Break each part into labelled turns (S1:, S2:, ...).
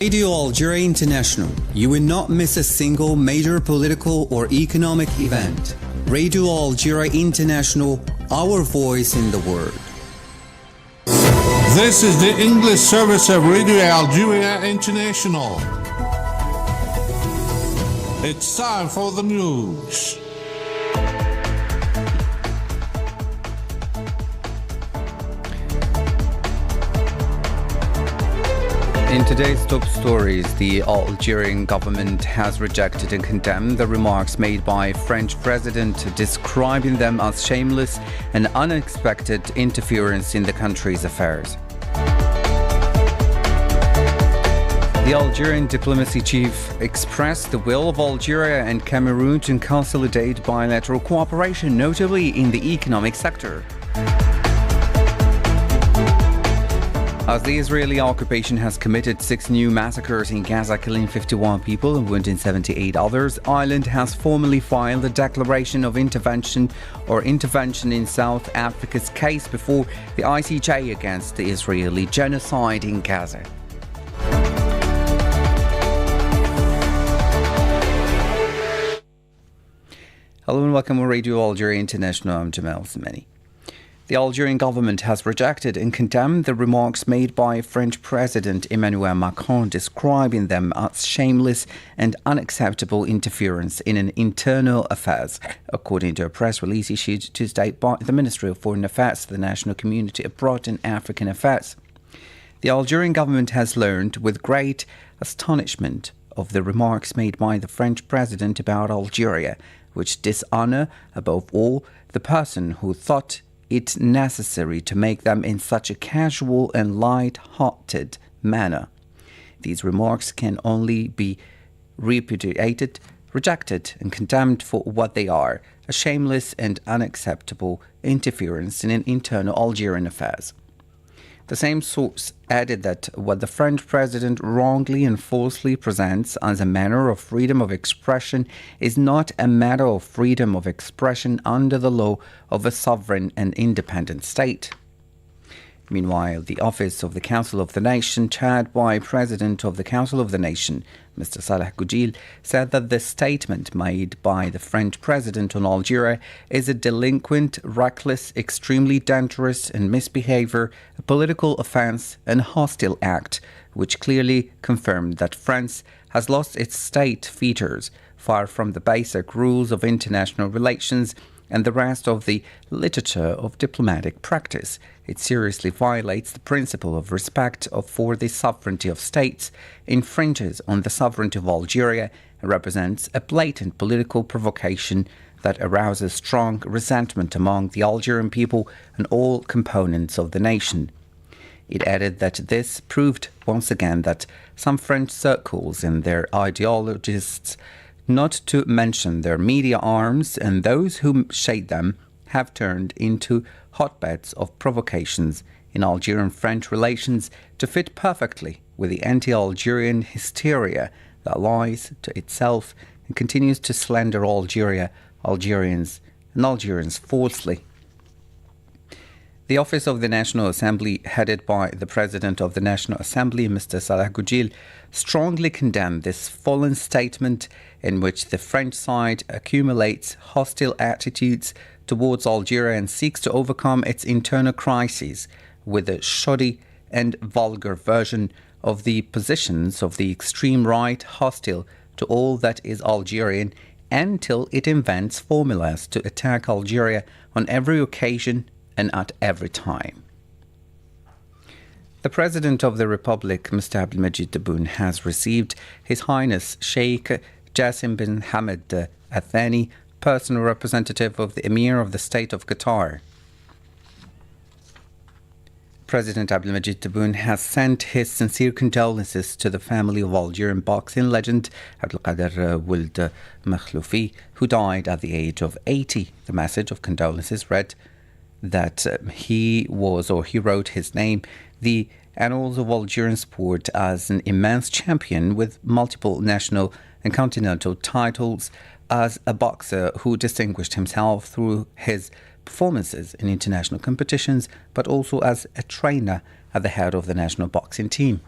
S1: Radio Algeria International. You will not miss a single major political or economic event. Radio Algeria International, our voice in the world.
S2: This is the English service of Radio Algeria International. It's time for the news.
S3: In today's top stories, the Algerian government has rejected and condemned the remarks made by French President, describing them as shameless and unexpected interference in the country's affairs. The Algerian diplomacy chief expressed the will of Algeria and Cameroon to consolidate bilateral cooperation, notably in the economic sector. As the Israeli occupation has committed 6 new massacres in Gaza, killing 51 people and wounding 78 others, Ireland has formally filed a declaration of intervention in South Africa's case before the ICJ against the Israeli genocide in Gaza. Hello and welcome to Radio Algeria International. I'm Jamal Semeni. The Algerian government has rejected and condemned the remarks made by French President Emmanuel Macron, describing them as shameless and unacceptable interference in an internal affairs, according to a press release issued Tuesday by the Ministry of Foreign Affairs to the National Community Abroad and African Affairs. The Algerian government has learned with great astonishment of the remarks made by the French President about Algeria, which dishonour, above all, the person who thought it necessary to make them in such a casual and light-hearted manner. These remarks can only be repudiated, rejected and condemned for what they are, a shameless and unacceptable interference in internal Algerian affairs. The same source added that what the French president wrongly and falsely presents as a matter of freedom of expression is not a matter of freedom of expression under the law of a sovereign and independent state. Meanwhile, the Office of the Council of the Nation, chaired by President of the Council of the Nation, Mr. Salah Goudil, said that the statement made by the French President on Algeria is a delinquent, reckless, extremely dangerous and misbehavior, a political offence and hostile act, which clearly confirmed that France has lost its state features, far from the basic rules of international relations and the rest of the literature of diplomatic practice. It seriously violates the principle of respect for the sovereignty of states, infringes on the sovereignty of Algeria, and represents a blatant political provocation that arouses strong resentment among the Algerian people and all components of the nation. It added that this proved once again that some French circles and their ideologists, not to mention their media arms and those who shade them, have turned into hotbeds of provocations in Algerian-French relations to fit perfectly with the anti-Algerian hysteria that lies to itself and continues to slander Algeria, Algerians falsely. The Office of the National Assembly, headed by the President of the National Assembly, Mr. Salah Goudil, strongly condemned this fallen statement in which the French side accumulates hostile attitudes towards Algeria and seeks to overcome its internal crises with a shoddy and vulgar version of the positions of the extreme right hostile to all that is Algerian, until it invents formulas to attack Algeria on every occasion and at every time. The President of the Republic, Mr. Abdelmajid Tebboune, has received His Highness Sheikh Jassim bin Hamad Al Thani, personal representative of the Emir of the State of Qatar. President Abdelmajid Tebboune has sent his sincere condolences to the family of Algerian boxing legend Abdelkader Ould Makhloufi, who died at the age of 80. The message of condolences read that he wrote his name, the annals of Algerian sport, as an immense champion with multiple national and continental titles, as a boxer who distinguished himself through his performances in international competitions, but also as a trainer at the head of the national boxing team.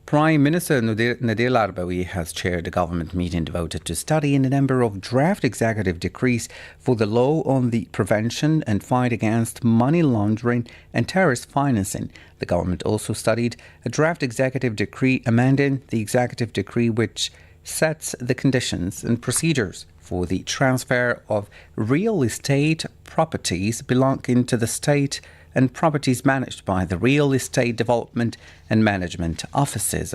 S3: Prime Minister Nadir Al-Arbawi has chaired a government meeting devoted to studying a number of draft executive decrees for the law on the prevention and fight against money laundering and terrorist financing. The government also studied a draft executive decree amending the executive decree which sets the conditions and procedures for the transfer of real estate properties belonging to the state and properties managed by the Real Estate Development and Management Offices.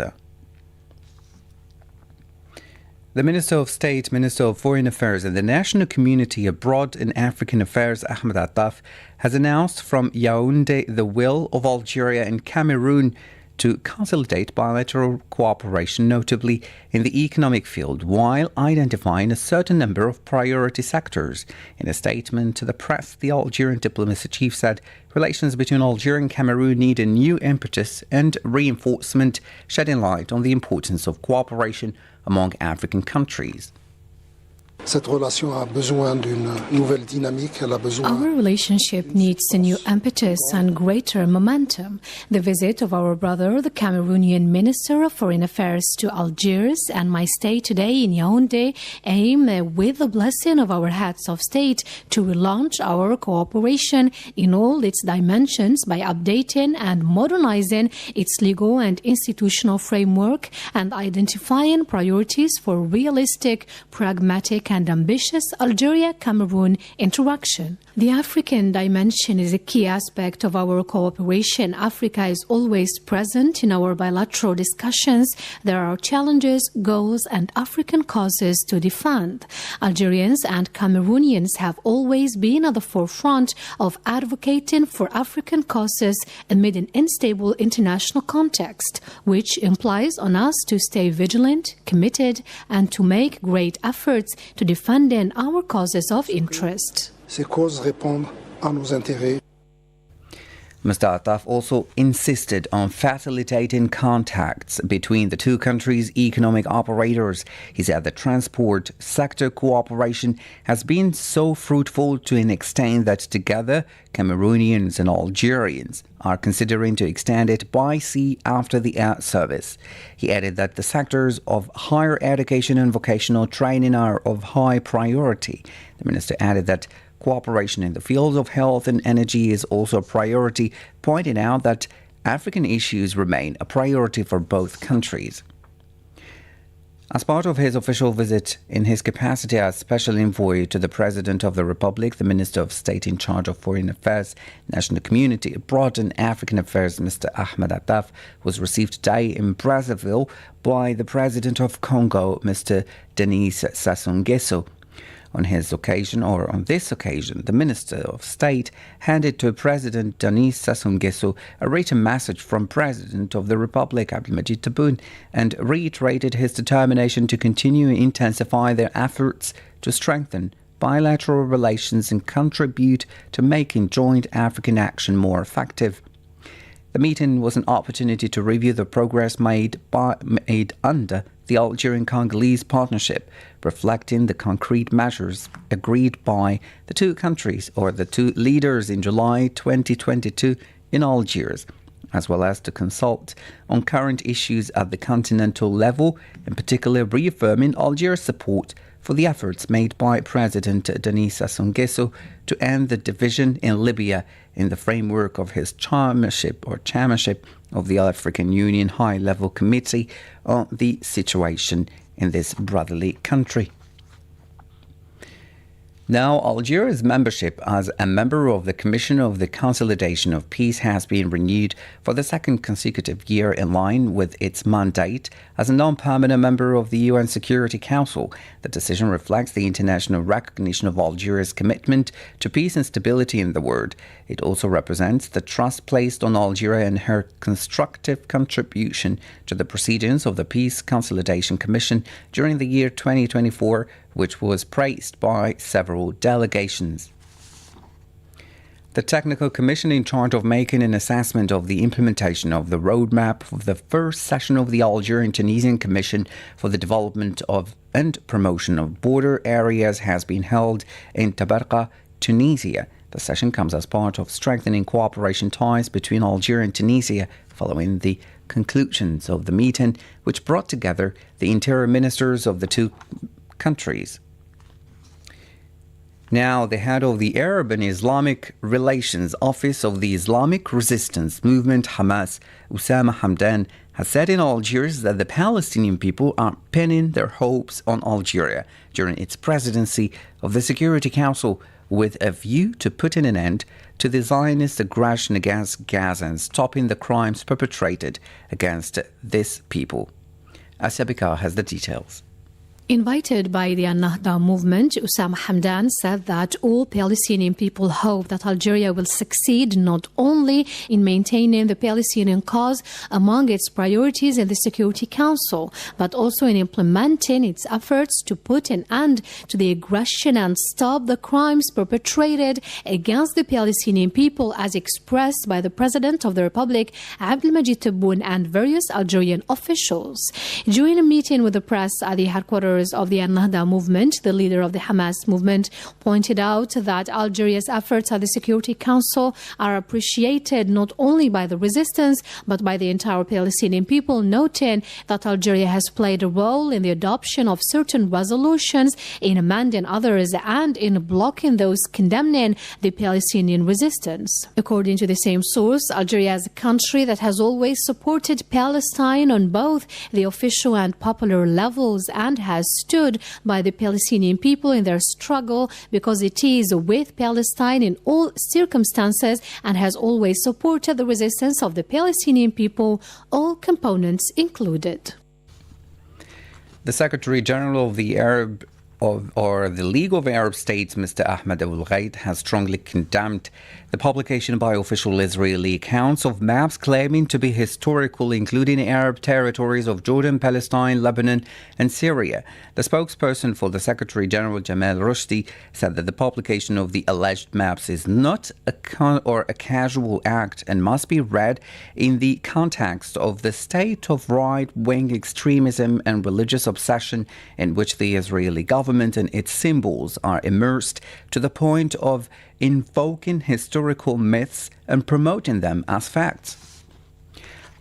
S3: The Minister of State, Minister of Foreign Affairs and the National Community Abroad in African Affairs, Ahmed Attaf, has announced from Yaoundé the will of Algeria and Cameroon to consolidate bilateral cooperation, notably in the economic field, while identifying a certain number of priority sectors. In a statement to the press, the Algerian diplomacy chief said relations between Algeria and Cameroon need a new impetus and reinforcement, shedding light on the importance of cooperation among African countries.
S4: Cette relation a besoin d'une nouvelle dynamique. Elle a besoin.
S5: Our relationship needs a new impetus and greater momentum. The visit of our brother, the Cameroonian Minister of Foreign Affairs, to Algiers and my stay today in Yaoundé aim, with the blessing of our heads of state, to relaunch our cooperation in all its dimensions by updating and modernizing its legal and institutional framework and identifying priorities for realistic, pragmatic and ambitious Algeria-Cameroon interaction. The African dimension is a key aspect of our cooperation. Africa is always present in our bilateral discussions. There are challenges, goals and African causes to defend. Algerians and Cameroonians have always been at the forefront of advocating for African causes amid an unstable international context, which implies on us to stay vigilant, committed and to make great efforts to defending our causes of interest.
S4: Ces causes répondent à nos intérêts.
S3: Mr. Attaf also insisted on facilitating contacts between the two countries' economic operators. He said the transport sector cooperation has been so fruitful to an extent that together Cameroonians and Algerians are considering to extend it by sea after the air service. He added that the sectors of higher education and vocational training are of high priority. The minister added that cooperation in the fields of health and energy is also a priority, pointing out that African issues remain a priority for both countries. As part of his official visit in his capacity as Special Envoy to the President of the Republic, the Minister of State in charge of Foreign Affairs, National Community Abroad and African Affairs, Mr. Ahmed Attaf, was received today in Brazzaville by the President of Congo, Mr. Denis Sassou Nguesso. On this occasion, the Minister of State handed to President Denis Sassou Nguesso a written message from President of the Republic, Abdelmadjid Tebboune, and reiterated his determination to continue and intensify their efforts to strengthen bilateral relations and contribute to making joint African action more effective. The meeting was an opportunity to review the progress made under the Algerian-Congolese partnership, reflecting the concrete measures agreed by the two countries or the two leaders in July 2022 in Algiers, as well as to consult on current issues at the continental level, in particular reaffirming Algiers' support for the efforts made by President Denis Sassou Nguesso to end the division in Libya in the framework of his chairmanship of the African Union High-Level Committee on the situation in this brotherly country. Now, Algeria's membership as a member of the Commission of the Consolidation of Peace has been renewed for the second consecutive year in line with its mandate as a non-permanent member of the UN Security Council. The decision reflects the international recognition of Algeria's commitment to peace and stability in the world. It also represents the trust placed on Algeria and her constructive contribution to the proceedings of the Peace Consolidation Commission during the year 2024, which was praised by several delegations. The Technical Commission in charge of making an assessment of the implementation of the roadmap of the first session of the Algerian-Tunisian Commission for the Development of and Promotion of Border Areas has been held in Tabarka, Tunisia. The session comes as part of strengthening cooperation ties between Algeria and Tunisia following the conclusions of the meeting, which brought together the interior ministers of the two countries. Now, the head of the Arab and Islamic Relations Office of the Islamic Resistance Movement, Hamas, Osama Hamdan, has said in Algiers that the Palestinian people are pinning their hopes on Algeria during its presidency of the Security Council with a view to putting an end to the Zionist aggression against Gaza and stopping the crimes perpetrated against this people. Asabika has the details.
S5: Invited by the Al-Nahda movement, Osama Hamdan said that all Palestinian people hope that Algeria will succeed not only in maintaining the Palestinian cause among its priorities in the Security Council, but also in implementing its efforts to put an end to the aggression and stop the crimes perpetrated against the Palestinian people, as expressed by the President of the Republic, Abdelmajid Tebboune, and various Algerian officials. During a meeting with the press at the headquarters of the Al-Nahda movement, the leader of the Hamas movement pointed out that Algeria's efforts at the Security Council are appreciated not only by the resistance but by the entire Palestinian people, noting that Algeria has played a role in the adoption of certain resolutions, in amending others, and in blocking those condemning the Palestinian resistance. According to the same source, Algeria is a country that has always supported Palestine on both the official and popular levels and has stood by the Palestinian people in their struggle because it is with Palestine in all circumstances and has always supported the resistance of the Palestinian people, all components included.
S3: The Secretary General of the the League of Arab States, Mr. Ahmed Abul Ghaid, has strongly condemned the publication by official Israeli accounts of maps claiming to be historical, including Arab territories of Jordan, Palestine, Lebanon and Syria. The spokesperson for the Secretary General, Jamal Rushdie, said that the publication of the alleged maps is not a casual act and must be read in the context of the state of right-wing extremism and religious obsession in which the Israeli government and its symbols are immersed to the point of invoking historical myths and promoting them as facts.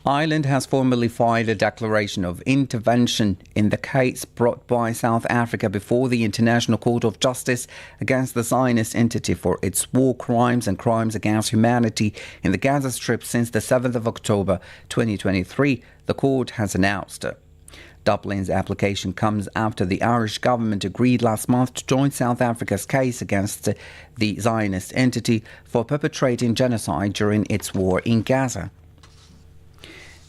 S3: Ireland has formally filed a declaration of intervention in the case brought by South Africa before the International Court of Justice against the Zionist entity for its war crimes and crimes against humanity in the Gaza Strip since the 7th of October 2023, the court has announced. Dublin's application comes after the Irish government agreed last month to join South Africa's case against the Zionist entity for perpetrating genocide during its war in Gaza.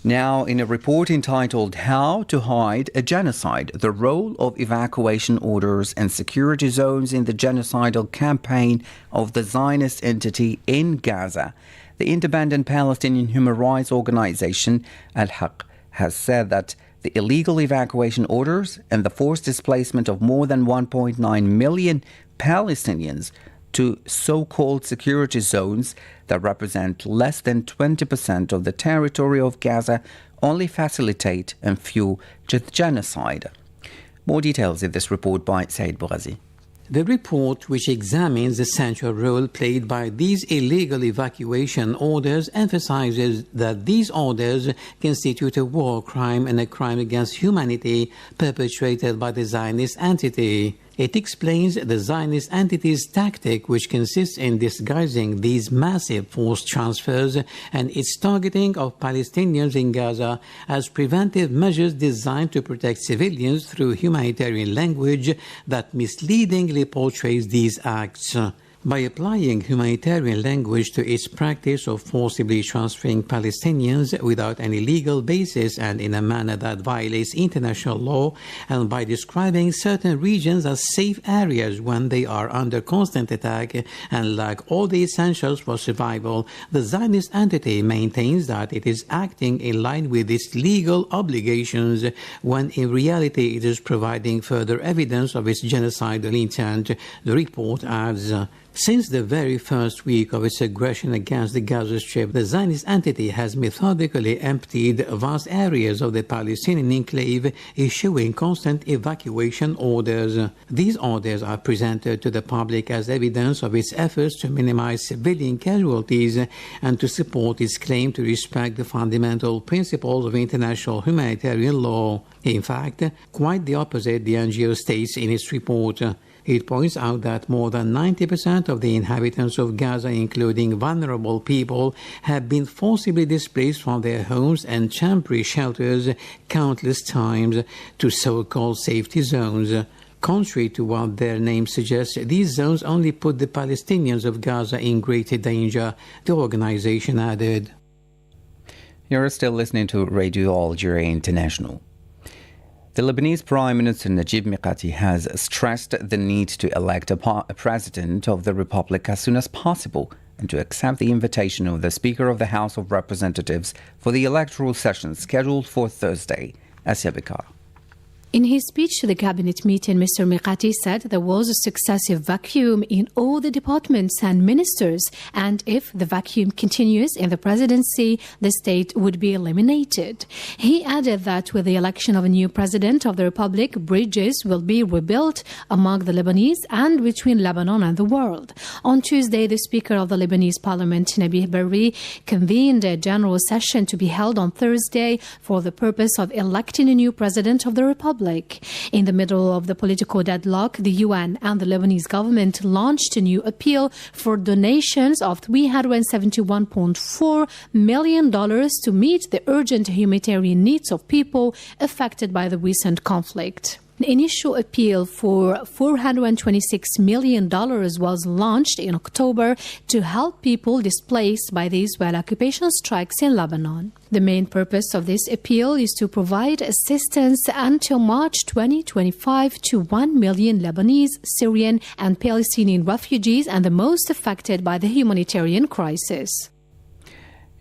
S3: Now, in a report entitled How to Hide a Genocide, the Role of Evacuation Orders and Security Zones in the Genocidal Campaign of the Zionist Entity in Gaza, the independent Palestinian human rights organization Al-Haq has said that the illegal evacuation orders and the forced displacement of more than 1.9 million Palestinians to so-called security zones that represent less than 20% of the territory of Gaza only facilitate and fuel genocide. More details in this report by Said Bougazi.
S6: The report, which examines the central role played by these illegal evacuation orders, emphasizes that these orders constitute a war crime and a crime against humanity perpetrated by the Zionist entity. It explains the Zionist entity's tactic, which consists in disguising these massive forced transfers and its targeting of Palestinians in Gaza as preventive measures designed to protect civilians through humanitarian language that misleadingly portrays these acts. By applying humanitarian language to its practice of forcibly transferring Palestinians without any legal basis and in a manner that violates international law, and by describing certain regions as safe areas when they are under constant attack and lack all the essentials for survival, the Zionist entity maintains that it is acting in line with its legal obligations when in reality it is providing further evidence of its genocidal intent, the report adds. Since the very first week of its aggression against the Gaza Strip, the Zionist entity has methodically emptied vast areas of the Palestinian enclave, issuing constant evacuation orders. These orders are presented to the public as evidence of its efforts to minimize civilian casualties and to support its claim to respect the fundamental principles of international humanitarian law. In fact, quite the opposite, the NGO states in its report. It points out that more than 90% of the inhabitants of Gaza, including vulnerable people, have been forcibly displaced from their homes and temporary shelters countless times to so-called safety zones. Contrary to what their name suggests, these zones only put the Palestinians of Gaza in greater danger, the organization added.
S3: You're still listening to Radio Algeria International. The Lebanese Prime Minister Najib Mikati has stressed the need to elect a president of the Republic as soon as possible and to accept the invitation of the Speaker of the House of Representatives for the electoral session scheduled for Thursday. Asia Bikar.
S5: In his speech to the cabinet meeting, Mr. Mikati said there was a successive vacuum in all the departments and ministers, and if the vacuum continues in the presidency, the state would be eliminated. He added that with the election of a new president of the Republic, bridges will be rebuilt among the Lebanese and between Lebanon and the world. On Tuesday, the Speaker of the Lebanese Parliament, Nabih Berri, convened a general session to be held on Thursday for the purpose of electing a new president of the Republic. In the middle of the political deadlock, the UN and the Lebanese government launched a new appeal for donations of $371.4 million to meet the urgent humanitarian needs of people affected by the recent conflict. An initial appeal for $426 million was launched in October to help people displaced by the Israeli occupation strikes in Lebanon. The main purpose of this appeal is to provide assistance until March 2025 to 1 million Lebanese, Syrian and Palestinian refugees and the most affected by the humanitarian crisis.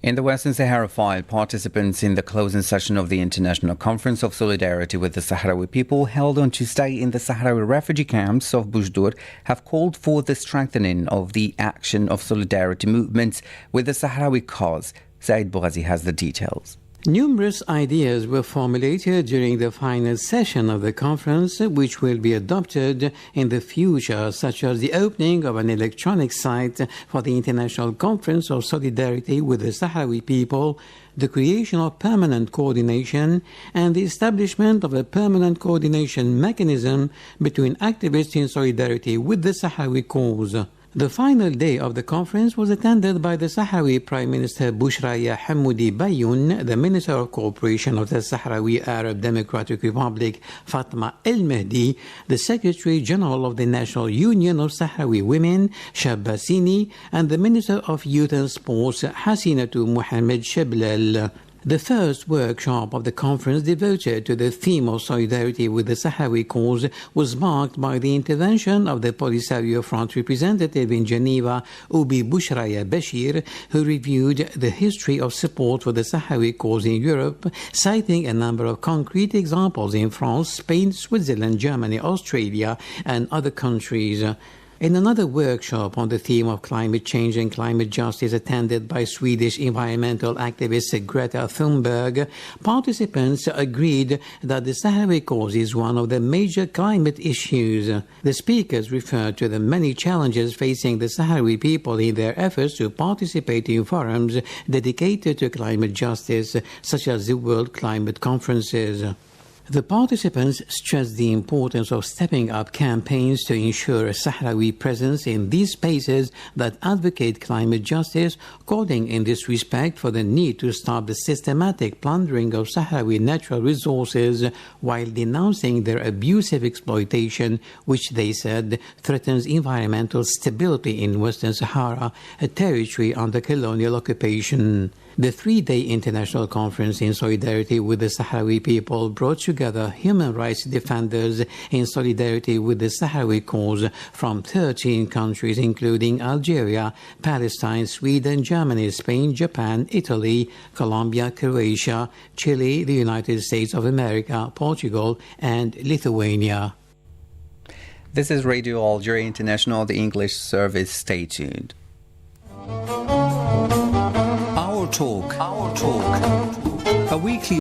S3: In the Western Sahara File, participants in the closing session of the International Conference of Solidarity with the Sahrawi People held on Tuesday in the Sahrawi refugee camps of Bujdur have called for the strengthening of the action of solidarity movements with the Sahrawi cause. Said Bougazi has the details.
S6: Numerous ideas were formulated during the final session of the conference, which will be adopted in the future, such as the opening of an electronic site for the International Conference of Solidarity with the Sahrawi People, the creation of permanent coordination, and the establishment of a permanent coordination mechanism between activists in solidarity with the Sahrawi cause. The final day of the conference was attended by the Sahrawi Prime Minister Bouchraya Hamoudi Bayoun, the Minister of Cooperation of the Sahrawi Arab Democratic Republic Fatma El Mehdi, the Secretary General of the National Union of Sahrawi Women Shabba Sini, and the Minister of Youth and Sports Hasinatu Mohamed Sheblel. The first workshop of the conference devoted to the theme of solidarity with the Sahrawi cause was marked by the intervention of the Polisario Front representative in Geneva, Ubi Bouchraya Bashir, who reviewed the history of support for the Sahrawi cause in Europe, citing a number of concrete examples in France, Spain, Switzerland, Germany, Australia, and other countries. In another workshop on the theme of climate change and climate justice attended by Swedish environmental activist Greta Thunberg, participants agreed that the Sahrawi cause is one of the major climate issues. The speakers referred to the many challenges facing the Sahrawi people in their efforts to participate in forums dedicated to climate justice, such as the World Climate Conferences. The participants stressed the importance of stepping up campaigns to ensure a Sahrawi presence in these spaces that advocate climate justice, calling in this respect for the need to stop the systematic plundering of Sahrawi natural resources while denouncing their abusive exploitation, which they said threatens environmental stability in Western Sahara, a territory under colonial occupation. The three-day international conference in solidarity with the Sahrawi people brought together human rights defenders in solidarity with the Sahrawi cause from 13 countries, including Algeria, Palestine, Sweden, Germany, Spain, Japan, Italy, Colombia, Croatia, Chile, the United States of America, Portugal, and Lithuania.
S3: This is Radio Algeria International, the English service. Stay tuned.
S1: Our Talk. A weekly